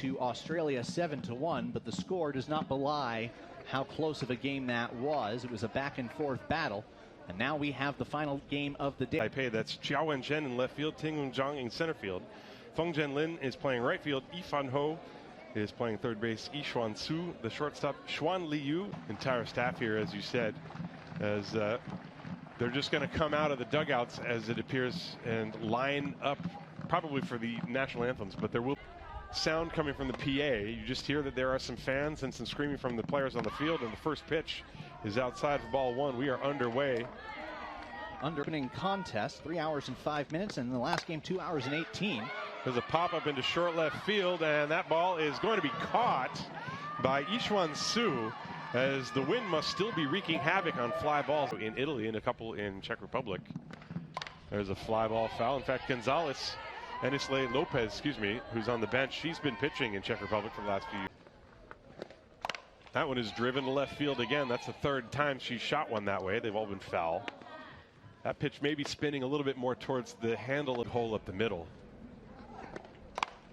to Australia 7-1, but the score does not belie how close of a game that was. It was a back and forth battle. And now we have the final game of the day. Taipei, that's Chiao Wen-zhen in left field, Ting Eun-jung in center field. Feng Zhenlin is playing right field. Yi Fan-ho is playing third base. Yi Xuan-su, the shortstop. Xuan Liu, entire staff here, as you said, as they're just going to come out of the dugouts, as it appears, and line up probably for the national anthems. But there will be sound coming from the PA. You just hear that there are some fans and some screaming from the players on the field, and the first pitch is outside for ball one. We are underway. Opening contest, 3 hours and 5 minutes, and in the last game, 2 hours and 18. There's a pop-up into short left field, and that ball is going to be caught by Yi Xuan-su, as the wind must still be wreaking havoc on fly balls in Italy and a couple in Czech Republic. There's a fly ball foul. In fact, Gonzalez, Enisley Lopez, who's on the bench, she's been pitching in Czech Republic for the last few years. That one is driven to left field again. That's the third time she's shot one that way. They've all been foul. That pitch may be spinning a little bit more towards the handle and hole up the middle.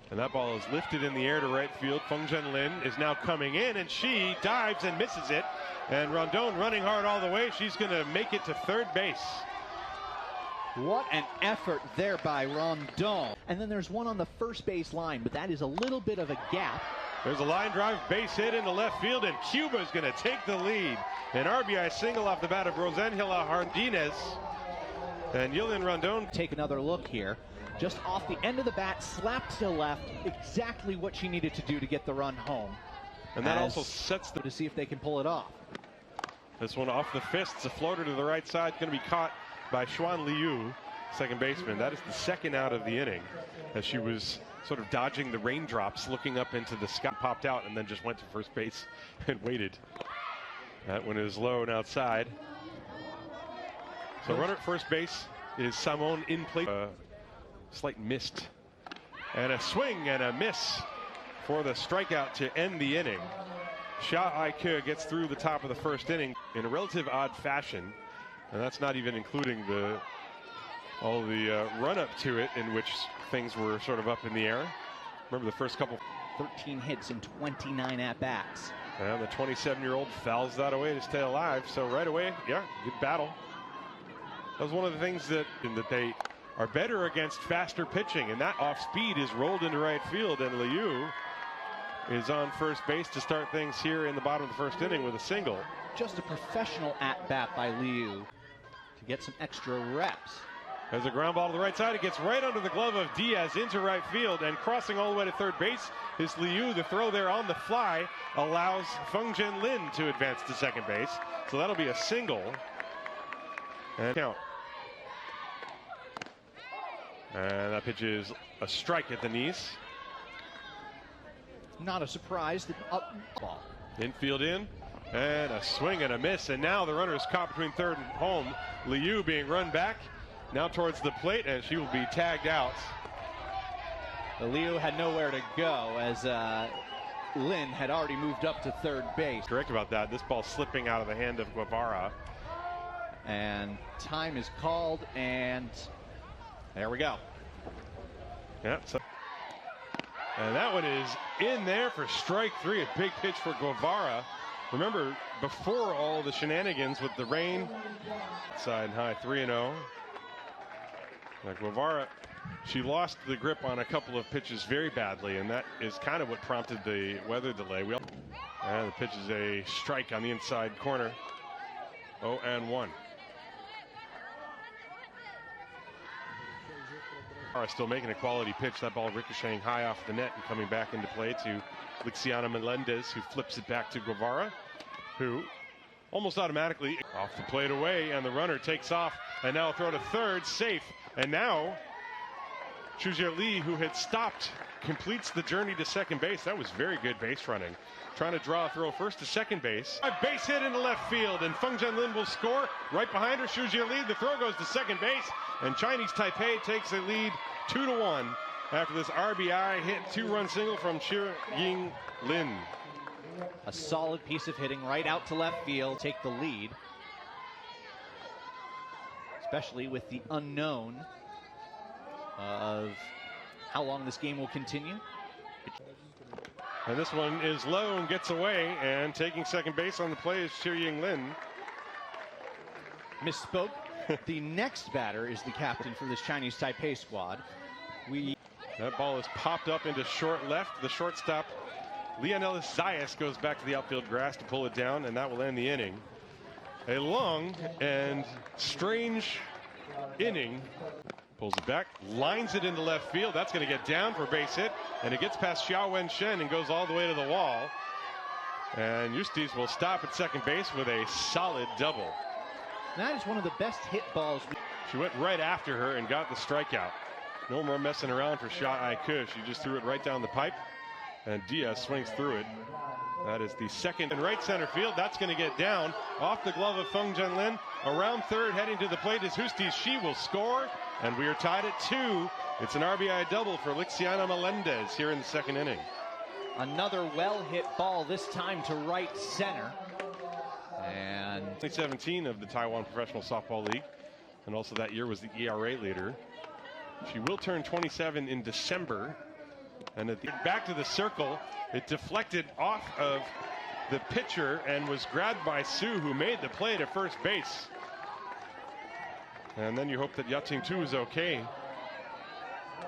And that ball is lifted in the air to right field. Feng Zhenlin is now coming in, and she dives and misses it. And Rondon running hard all the way. She's going to make it to third base. What an effort there by Rondon. And then there's one on the first base line, but that is a little bit of a gap. There's a line drive base hit into left field, and Cuba is going to take the lead. An RBI single off the bat of Rosangela Jardinez. And Yildiz Rondon. Take another look here. Just off the end of the bat, slapped to left, exactly what she needed to do to get the run home. And that also sets the... to see if they can pull it off. This one off the fists, a floater to the right side, going to be caught by Xuan Liu, second baseman. That is the second out of the inning, as she was sort of dodging the raindrops, looking up into the sky, popped out, and then just went to first base and waited. That one is low and outside. So runner at first base is Samon in place. Slight missed. And a swing and a miss for the strikeout to end the inning. Xia Aike gets through the top of the first inning in a relative odd fashion. And that's not even including all the run-up to it, in which things were sort of up in the air. Remember the first couple. 13 hits and 29 at-bats. And the 27-year-old fouls that away to stay alive. So right away, yeah, good battle. That was one of the things that they are better against faster pitching, and that off speed is rolled into right field, and Liu is on first base to start things here in the bottom of the first inning with a single. Just a professional at-bat by Liu to get some extra reps. There's a ground ball to the right side. It gets right under the glove of Diaz into right field, and crossing all the way to third base is Liu. The throw there on the fly allows Feng Zhenlin to advance to second base. So that'll be a single. And count. And that pitch is a strike at the knees. Not a surprise. The ball. Infield in, and a swing and a miss. And now the runner is caught between third and home. Liu being run back now towards the plate, and she will be tagged out. Liu had nowhere to go, as Lin had already moved up to third base. Correct about that. This ball slipping out of the hand of Guevara. And time is called, and there we go. Yeah. And that one is in there for strike three. A big pitch for Guevara. Remember, before all the shenanigans with the rain, side high 3-0. Guevara, she lost the grip on a couple of pitches very badly, and that is kind of what prompted the weather delay. And the pitch is a strike on the inside corner. 0-1. Still making a quality pitch. That ball ricocheting high off the net and coming back into play to Lixiana Melendez, who flips it back to Guevara, who almost automatically off the plate away, and the runner takes off, and now throw to third, safe. And now Shujia Lee, who had stopped, completes the journey to second base. That was very good base running. Trying to draw a throw first to second base. A base hit into left field, and Feng Zhenlin will score. Right behind her, Shujia Lee. The throw goes to second base, and Chinese Taipei takes a lead 2-1 after this RBI hit, two-run single from Shi Ying Lin. A solid piece of hitting right out to left field. Take the lead, especially with the unknown of how long this game will continue. And this one is low and gets away, and taking second base on the play is Xu Lin. Misspoke. The next batter is the captain for this Chinese Taipei squad. That ball is popped up into short left. The shortstop, Leonel Zayas, goes back to the outfield grass to pull it down, and that will end the inning. A long and strange inning. Pulls it back, lines it into left field. That's going to get down for a base hit, and it gets past Xiao Wenshen and goes all the way to the wall. And Justiz will stop at second base with a solid double. That is one of the best hit balls. She went right after her and got the strikeout. No more messing around for Xia Aiku. She just threw it right down the pipe, and Diaz swings through it. That is the second in right center field. That's going to get down off the glove of Feng Zhenlin. Around third, heading to the plate is Justiz. She will score, and we are tied at 2. It's an RBI double for Lixiana Melendez here in the second inning. Another well-hit ball, this time to right center. And 2017 of the Taiwan Professional Softball League, and also that year was the ERA leader. She will turn 27 in December. And back to the circle, it deflected off of the pitcher and was grabbed by Su, who made the play to first base. And then you hope that Yating Tu is okay.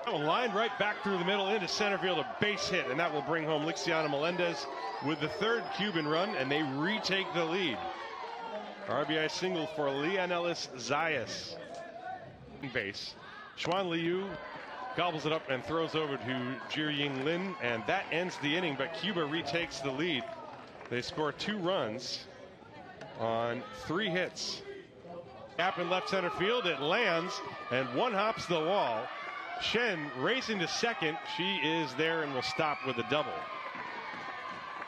Line right back through the middle into center field, a base hit, and that will bring home Lixiana Melendez with the third Cuban run, and they retake the lead. RBI single for Leonelis Zayas. Base. Xuan Liu gobbles it up and throws over to Xu Lin, and that ends the inning, but Cuba retakes the lead. They score 2 runs on 3 hits. Gap in left center field, it lands, and one hops the wall. Shen racing to second. She is there and will stop with a double.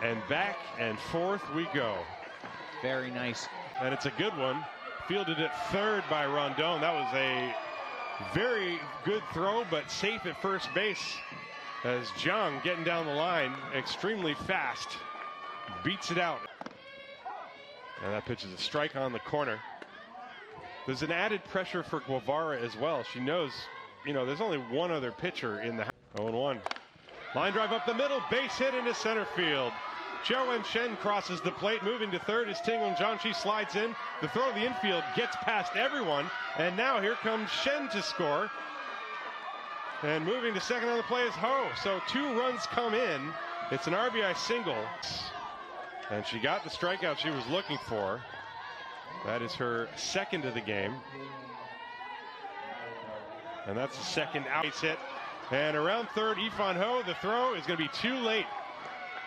And back and forth we go. Very nice. And it's a good one. Fielded at third by Rondon. That was a very good throw, but safe at first base, as Zhang, getting down the line extremely fast, beats it out. And that pitch is a strike on the corner. There's an added pressure for Guevara as well. She knows, you know, there's only one other pitcher in the 0-1. Line drive up the middle, base hit into center field. Xiao Wenshen crosses the plate, moving to third is Tinglong Zhang. She slides in. The throw to the infield gets past everyone, and now here comes Shen to score. And moving to second on the play is Ho. So 2 runs come in. It's an RBI single, and she got the strikeout she was looking for. That is her second of the game, and that's the second out hit. And around third, Yifan Ho. The throw is going to be too late.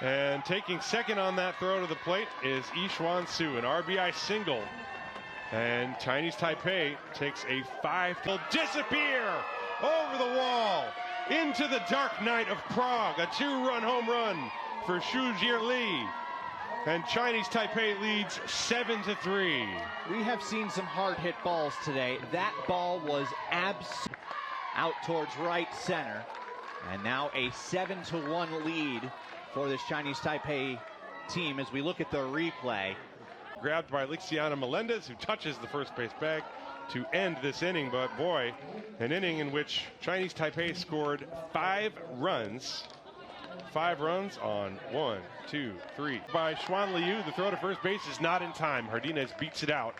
And taking second on that throw to the plate is Yixuan Su, an RBI single. And Chinese Taipei takes a 5. Will disappear over the wall into the dark night of Prague. A 2-run home run for Xu Jili. And Chinese Taipei leads 7-3. We have seen some hard hit balls today. That ball was out towards right center. And now a 7-1 lead for this Chinese Taipei team as we look at the replay. Grabbed by Lixiana Melendez, who touches the first base bag to end this inning. But boy, an inning in which Chinese Taipei scored 5 runs. 5 runs on 1, 2, 3. By Xuan Liu, the throw to first base is not in time. Jardinez beats it out.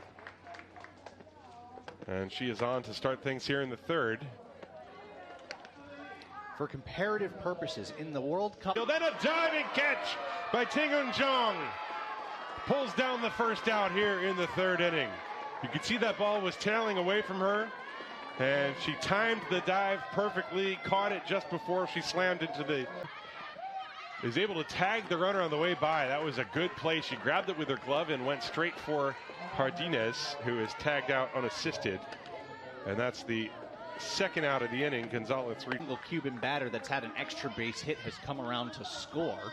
And she is on to start things here in the third. For comparative purposes, in the World Cup. Then a diving catch by Tinglong Zhang. Pulls down the first out here in the third inning. You can see that ball was tailing away from her, and she timed the dive perfectly, caught it just before she slammed into the... Is able to tag the runner on the way by. That was a good play. She grabbed it with her glove and went straight for Jardinez, who is tagged out unassisted. And that's the second out of the inning. Gonzalez. Single Cuban batter that's had an extra base hit has come around to score.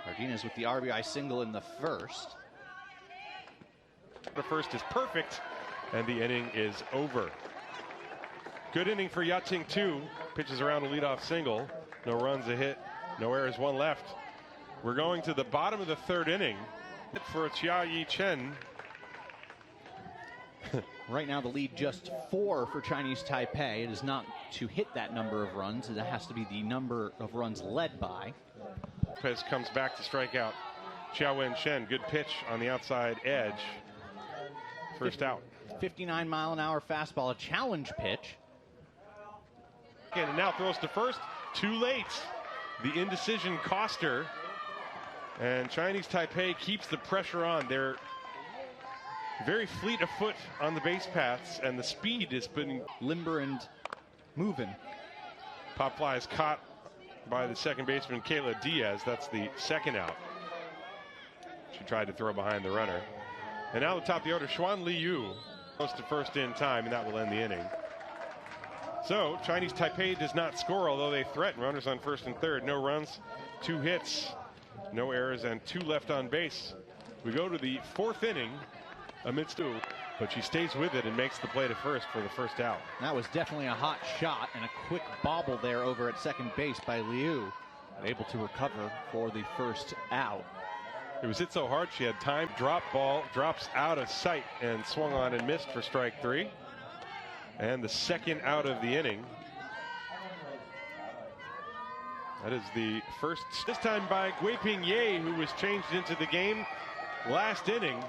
Jardinez with the RBI single in the first. The first is perfect, and the inning is over. Good inning for Yating Tu. Pitches around a leadoff single. No runs, a hit, no errors, 1 left. We're going to the bottom of the third inning for Chia Yi Chen. Right now the lead just 4 for Chinese Taipei. It is not to hit that number of runs. It has to be the number of runs led by. Lopez comes back to strike out Xiao Wen-shen. Good pitch on the outside edge. First out. 59-mile-an-hour fastball, a challenge pitch. And now throws to first. Too late. The indecision cost her. And Chinese Taipei keeps the pressure on. They're very fleet of foot on the base paths, and the speed has been limber and moving. Pop fly is caught by the second baseman, Kayla Diaz. That's the second out. She tried to throw behind the runner. And now the top of the order, Xuan Liu goes to first in time, and that will end the inning. So Chinese Taipei does not score, although they threaten. Runners on first and third. No runs, 2 hits, no errors, and 2 left on base. We go to the 4th inning amidst 2, but she stays with it and makes the play to first for the first out. That was definitely a hot shot and a quick bobble there over at second base by Liu. Able to recover for the first out. It was hit so hard she had time. Drop ball, drops out of sight and swung on and missed for strike 3. And the second out of the inning. That is the first, this time by Guiping Ye, who was changed into the game last inning.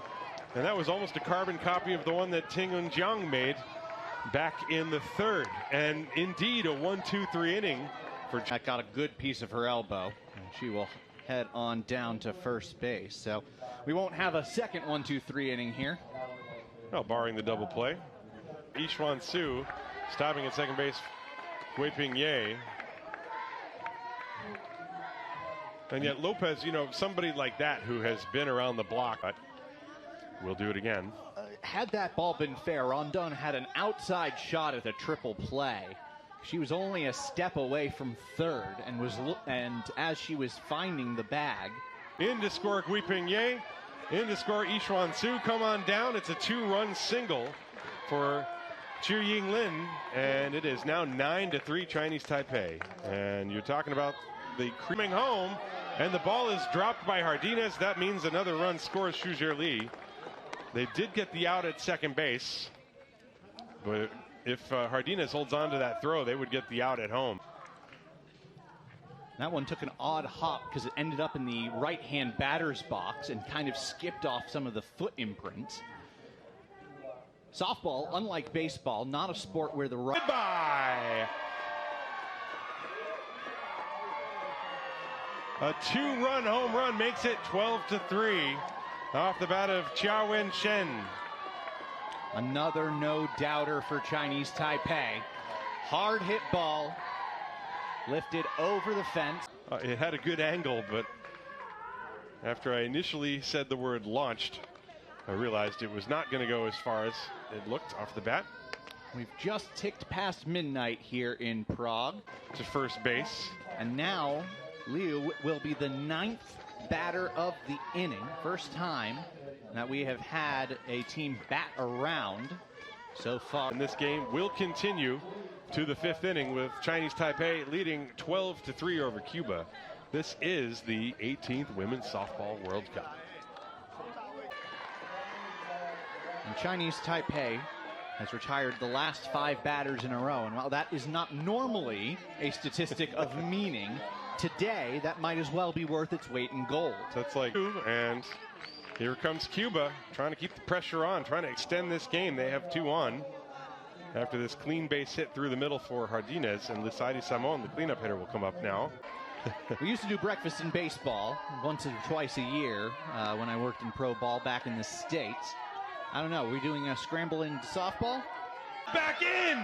And that was almost a carbon copy of the one that Ting Eun-jiang made back in the 3rd. And indeed, a 1-2-3 inning for. That got a good piece of her elbow, and she will head on down to first base. So we won't have a second 1-2-3 inning here. Well, barring the double play. Yishuan Su stopping at second base, Guiping Ye. And yet Lopez, you know, somebody like that who has been around the block, but we'll do it again. Had that ball been fair, Rondon had an outside shot at a triple play. She was only a step away from third, and as she was finding the bag. In to score Guiping Ye, in to score Yishuan Su. Come on down. It's a 2-run single for Chu Ying Lin, and it is now 9-3 Chinese Taipei. And you're talking about the creaming home, and the ball is dropped by Jardinez. That means another run scores Xu Li. They did get the out at second base, but if Jardinez holds on to that throw, they would get the out at home. That one took an odd hop because it ended up in the right-hand batter's box and kind of skipped off some of the foot imprints. Softball, unlike baseball, not a sport where the right. Goodbye. A 2-run home run makes it 12-3 off the bat of Xiao Wen-shen. Another no-doubter for Chinese Taipei. Hard hit ball, lifted over the fence. It had a good angle, but after I initially said the word launched, I realized it was not going to go as far as it looked off the bat. We've just ticked past midnight here in Prague. To first base. And now Liu will be the 9th batter of the inning. First time that we have had a team bat around so far. And this game will continue to the 5th inning with Chinese Taipei leading 12-3 over Cuba. This is the 18th Women's Softball World Cup. And Chinese Taipei has retired the last 5 batters in a row. And while that is not normally a statistic of meaning, today that might as well be worth its weight in gold. That's like, and here comes Cuba trying to keep the pressure on, trying to extend this game. They have 2 on after this clean base hit through the middle for Jardinez, and Lisaidi Samon, the cleanup hitter, will come up now. We used to do breakfast in baseball once or twice a year when I worked in pro ball back in the States. I don't know, we're doing a scramble into softball? Back in!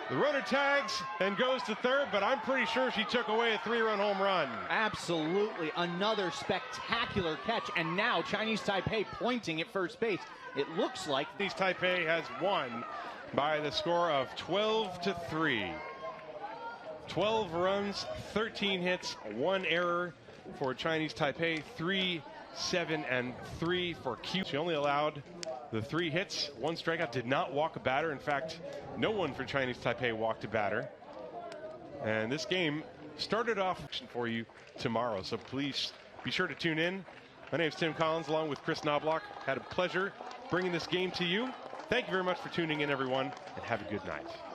The runner tags and goes to third, but I'm pretty sure she took away a 3-run home run. Absolutely, another spectacular catch, and now Chinese Taipei pointing at first base. It looks like Chinese Taipei has won by the score of 12-3. 12 runs, 13 hits, 1 error for Chinese Taipei, 3, 7, and 3 for Cuba. She only allowed the 3 hits, 1 strikeout, did not walk a batter. In fact, no one for Chinese Taipei walked a batter. And this game started off for you tomorrow, so please be sure to tune in. My name is Tim Collins, along with Chris Knobloch. Had a pleasure bringing this game to you. Thank you very much for tuning in, everyone, and have a good night.